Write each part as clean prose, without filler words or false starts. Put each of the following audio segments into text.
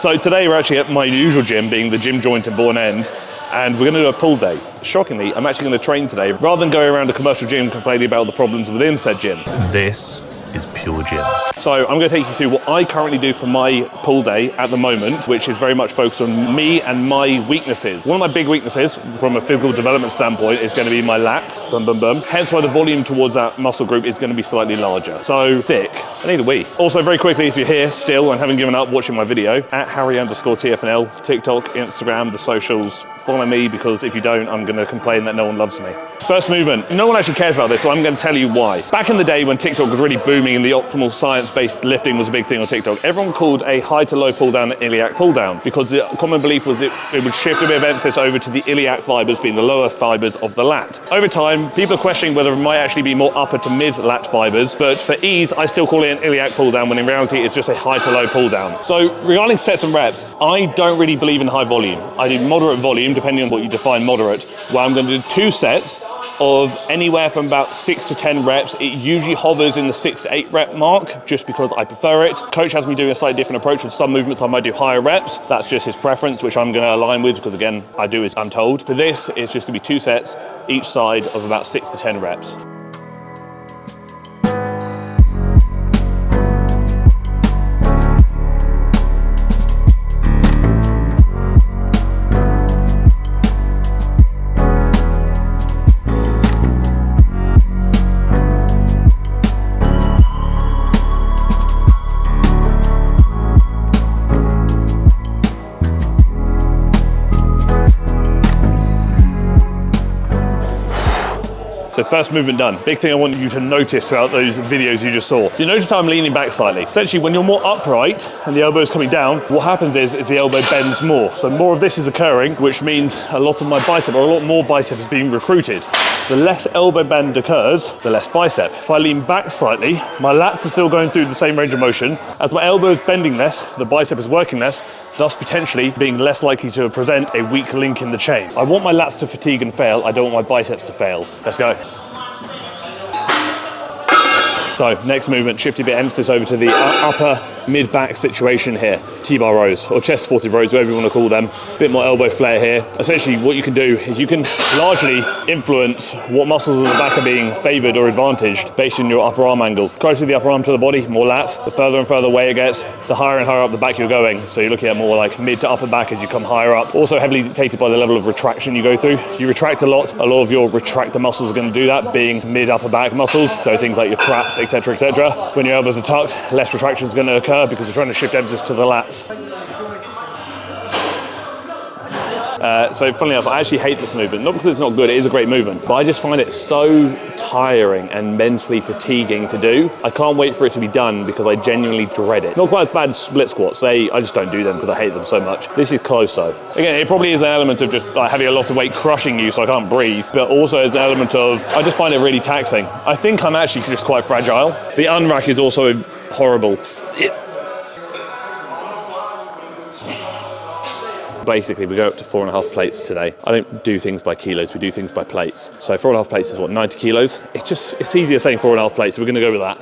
So today we're actually at my usual gym, being the gym joint in Bourne End, and we're going to do a pull day. Shockingly, I'm actually going to train today, rather than going around a commercial gym complaining about the problems within said gym. This is pure gym. So I'm going to take you through what I currently do for my pull day at the moment, which is very much focused on me and my weaknesses. One of my big weaknesses from a physical development standpoint is going to be my lats, bum bum bum. Hence why the volume towards that muscle group is going to be slightly larger. So sick, I need a wee. Also very quickly, if you're here still and haven't given up watching my video, at Harry_TFNL, TikTok, Instagram, the socials, follow me, because if you don't, I'm going to complain that no one loves me. First movement. No one actually cares about this, so I'm going to tell you why. Back in the day when TikTok was really booming and the optimal science-based lifting was a big thing on TikTok, everyone called a high to low pull down an iliac pull down, because the common belief was that it would shift a bit of emphasis over to the iliac fibers being the lower fibers of the lat. Over time, people are questioning whether it might actually be more upper to mid lat fibers, but for ease, I still call it an iliac pull down when in reality it's just a high to low pull down. So regarding sets and reps, I don't really believe in high volume. I do moderate volume, depending on what you define moderate, where I'm going to do 2 sets of anywhere from about 6 to 10 reps. It usually hovers in the 6 to 8 rep mark, just because I prefer it. Coach has me doing a slightly different approach. With some movements I might do higher reps. That's just his preference, which I'm going to align with, because again, I do as I'm told. For this, it's just going to be 2 sets, each side of about 6 to 10 reps. So first movement done. Big thing I want you to notice throughout those videos you just saw. You notice how I'm leaning back slightly. Essentially, when you're more upright and the elbow is coming down, what happens is the elbow bends more. So more of this is occurring, which means a lot of my bicep, or a lot more bicep, is being recruited. The less elbow bend occurs, the less bicep. If I lean back slightly, my lats are still going through the same range of motion. As my elbow is bending less, the bicep is working less, thus potentially being less likely to present a weak link in the chain. I want my lats to fatigue and fail. I don't want my biceps to fail. Let's go. So next movement, shifting a bit of emphasis over to the upper mid-back situation here. T-bar rows, or chest supported rows, whatever you want to call them. Bit more elbow flare here. Essentially what you can do is you can largely influence what muscles in the back are being favored or advantaged based on your upper arm angle. Closer the upper arm to the body, more lats. The further and further away it gets, the higher and higher up the back you're going. So you're looking at more like mid to upper back as you come higher up. Also heavily dictated by the level of retraction you go through. You retract a lot of your retractor muscles are going to do that, being mid upper back muscles. So things like your traps, etc., etc. When your elbows are tucked, less retraction is going to occur because you're trying to shift emphasis to the lats. So funnily enough, I actually hate this movement. Not because it's not good, it is a great movement, but I just find it so tiring and mentally fatiguing to do. I can't wait for it to be done because I genuinely dread it. Not quite as bad as split squats. I just don't do them because I hate them so much. This is close though. Again, it probably is an element of just having a lot of weight crushing you so I can't breathe, but also as an element of, I just find it really taxing. I think I'm actually just quite fragile. The unrack is also horrible. Basically, we go up to 4.5 plates today. I don't do things by kilos, we do things by plates. So 4.5 plates is what, 90 kilos? It's easier saying 4.5 plates, so we're gonna go with that.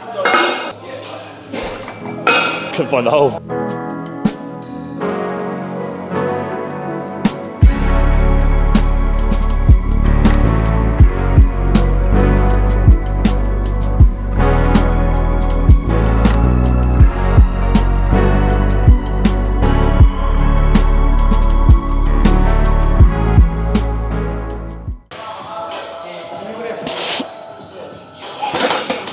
Couldn't find the hole.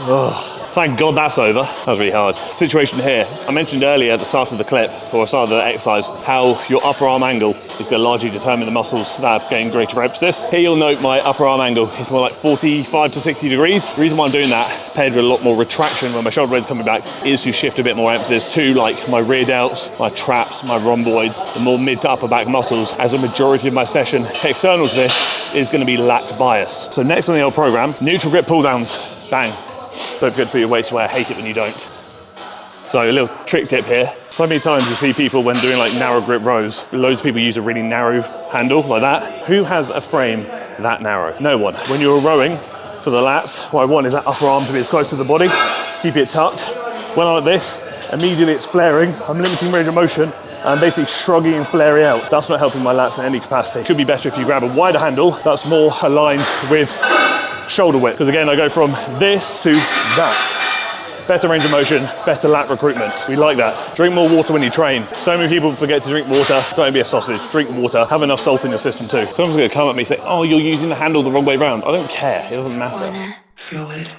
Oh, thank God that's over. That was really hard. Situation here. I mentioned earlier at the start of the clip, or start of the exercise, how your upper arm angle is going to largely determine the muscles that are getting greater emphasis. Here you'll note my upper arm angle is more like 45 to 60 degrees. The reason why I'm doing that, paired with a lot more retraction when my shoulder blade's coming back, is to shift a bit more emphasis to like my rear delts, my traps, my rhomboids, the more mid to upper back muscles, as a majority of my session external to this is going to be lat bias. So next on the old program, neutral grip pull downs. Bang. Don't forget to put your weights away. I hate it when you don't. So a little trick tip here. So many times you see people when doing like narrow grip rows, loads of people use a really narrow handle like that. Who has a frame that narrow? No one. When you're rowing for the lats, what I want is that upper arm to be as close to the body. Keep it tucked. When I'm like this, immediately it's flaring. I'm limiting range of motion. I'm basically shrugging and flaring out. That's not helping my lats in any capacity. Could be better if you grab a wider handle that's more aligned with shoulder width. Because again, I go from this to that. Better range of motion, better lat recruitment. We like that. Drink more water when you train. So many people forget to drink water. Don't be a sausage, drink water. Have enough salt in your system too. Someone's gonna come at me and say, oh, you're using the handle the wrong way around. I don't care, it doesn't matter. Feel it.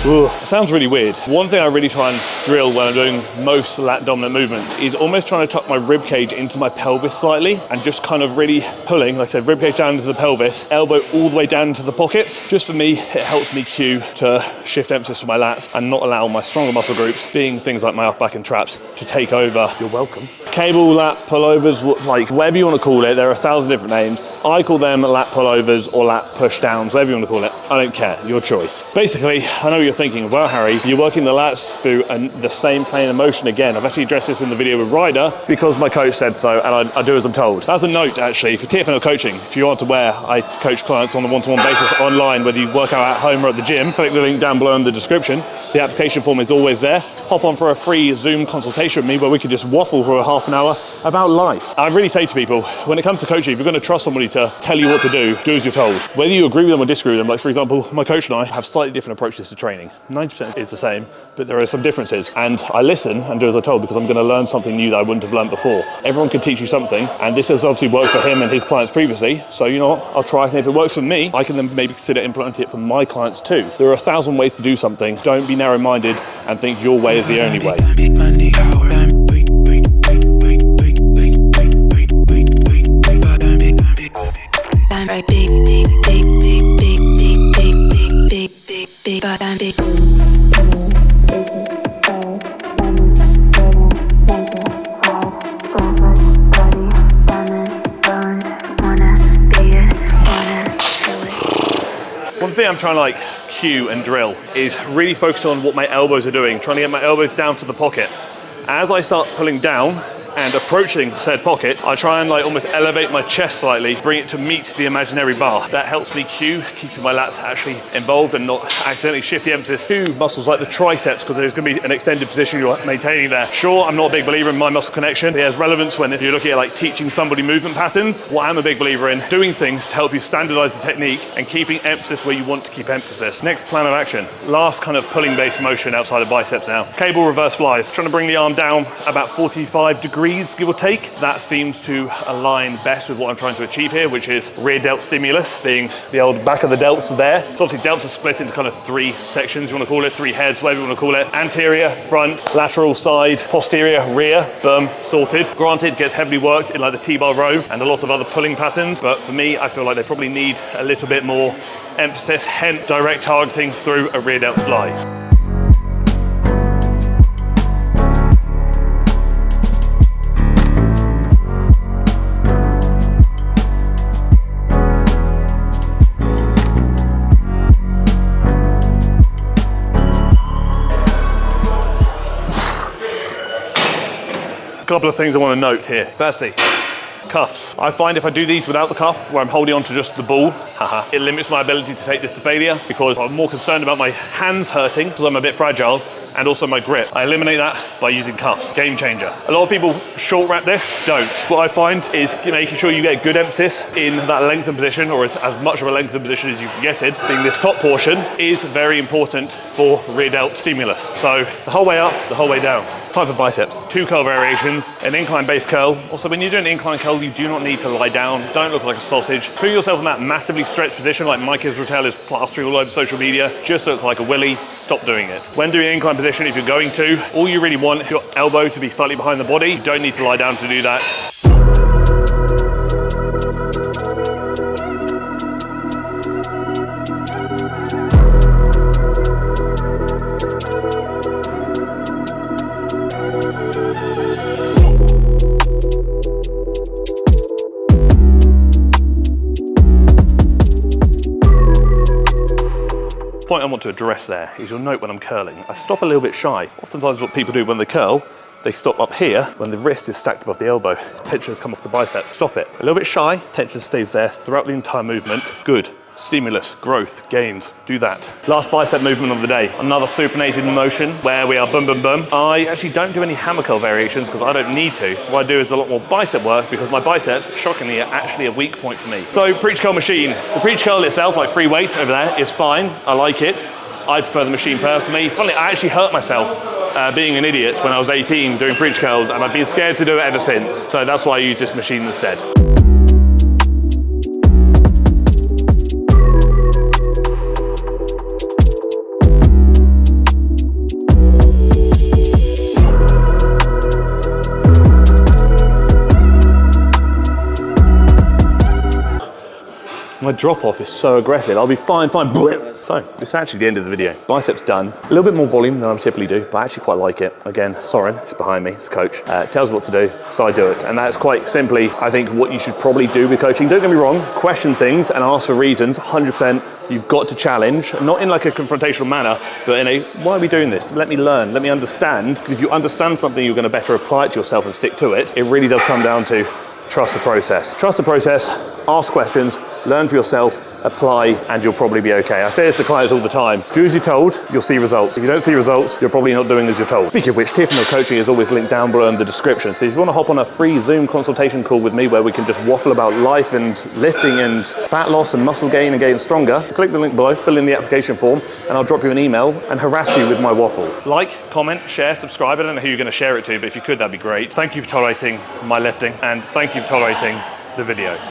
Ooh, it sounds really weird. One thing I really try and drill when I'm doing most lat dominant movements is almost trying to tuck my rib cage into my pelvis slightly and just kind of really pulling, like I said, rib cage down into the pelvis, elbow all the way down into the pockets. Just for me, it helps me cue to shift emphasis to my lats and not allow my stronger muscle groups, being things like my upper back and traps, to take over. You're welcome. Cable lat pullovers, like whatever you want to call it, there are 1,000 different names. I call them lat pullovers or lat push downs, whatever you want to call it. I don't care, your choice. Basically, I know you're thinking, well, Harry, you're working the lats through the same plane of motion again. I've actually addressed this in the video with Ryder because my coach said so, and I do as I'm told. As a note, actually, for TFNL coaching, if you aren't aware, I coach clients on a one-to-one basis online, whether you work out at home or at the gym. Click the link down below in the description. The application form is always there. Hop on for a free Zoom consultation with me where we can just waffle for a half an hour about life. I really say to people, when it comes to coaching, if you're going to trust somebody to tell you what to do as you're told. Whether you agree with them or disagree with them, like for example, my coach and I have slightly different approaches to training. 90% is the same, but there are some differences. And I listen and do as I'm told because I'm going to learn something new that I wouldn't have learned before. Everyone can teach you something, and this has obviously worked for him and his clients previously. So you know what, I'll try, and if it works for me, I can then maybe consider implementing it for my clients too. There are 1,000 ways to do something. Don't be narrow-minded and think your way is the only way. One thing I'm trying to like cue and drill is really focus on what my elbows are doing, trying to get my elbows down to the pocket. As I start pulling down and approaching said pocket, I try and like almost elevate my chest slightly, bring it to meet the imaginary bar. That helps me cue, keeping my lats actually involved and not accidentally shift the emphasis to muscles like the triceps, because there's going to be an extended position you're maintaining there. Sure, I'm not a big believer in mind muscle connection. It has relevance when you're looking at like teaching somebody movement patterns. What I'm a big believer in, doing things to help you standardize the technique and keeping emphasis where you want to keep emphasis. Next plan of action, last kind of pulling based motion outside of biceps now. Cable reverse flies, trying to bring the arm down about 45 degrees, give or take. That seems to align best with what I'm trying to achieve here, which is rear delt stimulus, being the old back of the delts there. So obviously delts are split into kind of 3 sections, you want to call it, 3 heads, whatever you want to call it. Anterior, front, lateral, side, posterior, rear, boom, sorted. Granted, gets heavily worked in like the T-bar row and a lot of other pulling patterns, but for me, I feel like they probably need a little bit more emphasis, hence direct targeting through a rear delt slide. Couple of things I want to note here. Firstly, cuffs. I find if I do these without the cuff, where I'm holding on to just the ball, it limits my ability to take this to failure because I'm more concerned about my hands hurting because I'm a bit fragile, and also my grip. I eliminate that by using cuffs. Game changer. A lot of people short wrap this, don't. What I find is making sure you get good emphasis in that lengthened position, or as much of a lengthened position as you can get it, being this top portion, is very important for rear delt stimulus. So the whole way up, the whole way down. Time for biceps. 2 curl variations, an incline base curl. Also, when you're doing an incline curl, you do not need to lie down. Don't look like a sausage. Put yourself in that massively stretched position like Mike Israel is plastering all over social media. Just look like a willy. Stop doing it. When doing incline position, if you're going to, all you really want is your elbow to be slightly behind the body. You don't need to lie down to do that. Point I want to address there is you'll note when I'm curling, I stop a little bit shy. Oftentimes what people do when they curl They stop up here when the wrist is stacked above the elbow. Tension has come off the bicep. Stop it. A little bit shy, tension stays there throughout the entire movement. Good. Stimulus, growth, gains, do that. Last bicep movement of the day. Another supinated motion where we are boom, boom, boom. I actually don't do any hammer curl variations because I don't need to. What I do is a lot more bicep work because my biceps, shockingly, are actually a weak point for me. So preach curl machine. The preach curl itself, like free weight over there, is fine. I like it. I prefer the machine personally. Funnily, I actually hurt myself being an idiot when I was 18 doing preach curls, and I've been scared to do it ever since. So that's why I use this machine instead. My drop off is so aggressive. I'll be fine. So this is actually the end of the video. Biceps done. A little bit more volume than I typically do, but I actually quite like it. Again, Soren, it's behind me, it's coach. Tells me what to do, so I do it. And that's quite simply, I think, what you should probably do with coaching. Don't get me wrong, question things and ask for reasons, 100%. You've got to challenge, not in like a confrontational manner, but in a, why are we doing this? Let me learn, let me understand. Because if you understand something, you're gonna better apply it to yourself and stick to it. It really does come down to trust the process. Trust the process, ask questions, learn for yourself, apply, and you'll probably be okay. I say this to clients all the time. Do as you're told, you'll see results. If you don't see results, you're probably not doing as you're told. Speaking of which, tfnl coaching is always linked down below in the description. So if you want to hop on a free Zoom consultation call with me where we can just waffle about life and lifting and fat loss and muscle gain and getting stronger, click the link below, fill in the application form, and I'll drop you an email and harass you with my waffle. Like, comment, share, subscribe. I don't know who you're going to share it to, but if you could, that'd be great. Thank you for tolerating my lifting, and thank you for tolerating the video.